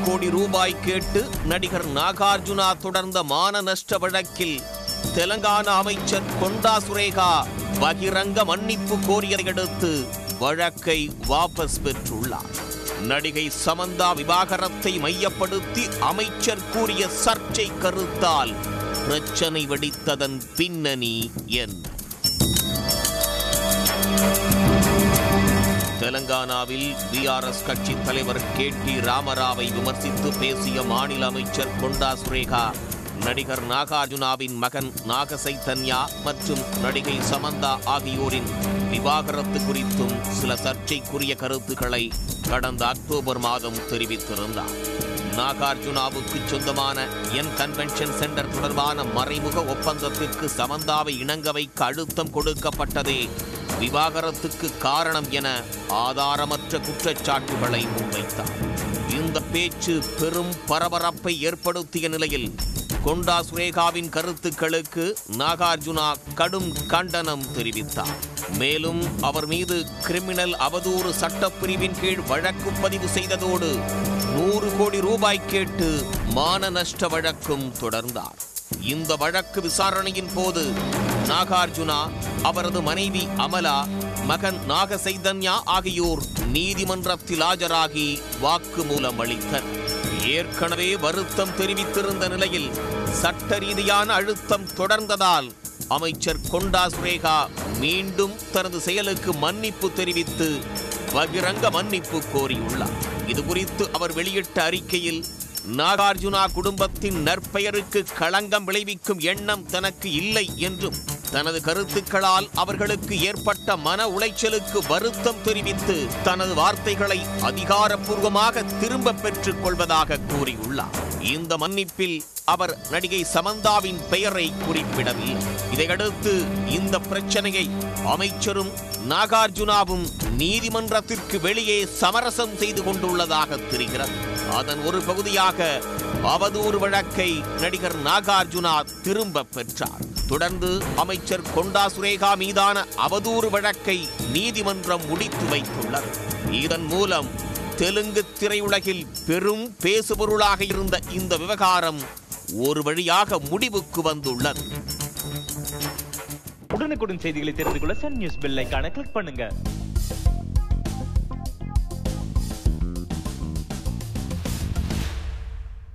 கோடி ரூபாய் கேட்டு நடிகர் நாகார்ஜுனா தொடர்ந்த மான நஷ்ட வழக்கில் தெலங்கானா அமைச்சர் கொண்டா சுரேகா பகிரங்க மன்னிப்பு கோரியதை அடுத்து வழக்கை வாபஸ் பெற்றுள்ளார். நடிகை சமந்தா விவாகரத்தை மையப்படுத்தி அமைச்சர் கூறிய சர்ச்சை கருத்தால் பிரச்சனை வெடித்ததன் பின்னணி என்ன? தெலங்கானாவில் பிஆர்எஸ் கட்சி தலைவர் KT ராமராவை விமர்சித்து பேசிய மாநில அமைச்சர் கொண்டா சுரேகா நடிகர் நாகார்ஜுனாவின் மகன் நாக சைதன்யா மற்றும் நடிகை சமந்தா ஆகியோரின் விவாகரத்து குறித்தும் சில சர்ச்சைக்குரிய கருத்துக்களை கடந்த அக்டோபர் மாதம் தெரிவித்திருந்தார். நாகார்ஜுனாவுக்கு சொந்தமான என் கன்வென்ஷன் சென்டர் தொடர்பான மறைமுக ஒப்பந்தத்திற்கு சமந்தாவை இணங்க வைக்க அழுத்தம் கொடுக்கப்பட்டதே விவாகரத்துக்கு காரணம் என ஆதாரமற்ற குற்றச்சாட்டுகளை முன்வைத்தார். இந்த பேச்சு பெரும் பரபரப்பை ஏற்படுத்திய நிலையில் கொண்டா சுரேகாவின் கருத்துக்களுக்கு நாகார்ஜுனா கடும் கண்டனம் தெரிவித்தார். மேலும் அவர் மீது கிரிமினல் அவதூறு சட்டப்பிரிவின் கீழ் வழக்கு பதிவு செய்ததோடு 100 கோடி ரூபாய் கேட்டு மான நஷ்ட வழக்கும் தொடர்ந்தார். இந்த வழக்கு விசாரணையின் போது நாகார்ஜுனா, அவரது மனைவி அமலா, மகன் நாக சைதன்யா ஆகியோர் நீதிமன்றத்தில் ஆஜராகி வாக்குமூலம் அளித்தனர். ஏற்கனவே வருத்தம் தெரிவித்திருந்த நிலையில் சட்ட ரீதியான அழுத்தம் தொடர்ந்ததால் அமைச்சர் கொண்டா சுரேகா மீண்டும் தனது செயலுக்கு மன்னிப்பு தெரிவித்து பகிரங்க மன்னிப்பு கோரியுள்ளார். இதுகுறித்து அவர் வெளியிட்ட அறிக்கையில், நாகார்ஜுனா குடும்பத்தின் நற்பெயருக்கு களங்கம் விளைவிக்கும் எண்ணம் தனக்கு இல்லை என்றும் தனது கருத்துக்களால் அவர்களுக்கு ஏற்பட்ட மன உளைச்சலுக்கு வருத்தம் தெரிவித்து தனது வார்த்தைகளை அதிகாரப்பூர்வமாக திரும்ப பெற்றுக் கொள்வதாக கூறியுள்ளார். இந்த மன்னிப்பில் அவர் நடிகை சமந்தாவின் பெயரை குறிப்பிடவில்லை. இதையடுத்து இந்த பிரச்சனையை அமைச்சரும் நாகார்ஜுனாவும் நீதிமன்றத்திற்கு வெளியே சமரசம் செய்து கொண்டுள்ளதாக தெரிகிறது. அதன் ஒரு பகுதியாக அவதூறு வழக்கை நடிகர் நாகார்ஜுனா திரும்ப பெற்றார். தொடர்ந்து அமைச்சர் கொண்டா சுரேகா மீதான அவதூறு வழக்கை நீதிமன்றம் முடித்து வைத்துள்ளது. இதன் மூலம் தெலுங்கு திரையுலகில் பெரும் பேசுபொருளாக இருந்த இந்த விவகாரம் ஒரு வழியாக முடிவுக்கு வந்துள்ளது. உடனுக்குடன் செய்திகளை தெரிந்து கொள்ள சன் நியூஸ் பெல் ஐகானை கிளிக் பண்ணுங்க.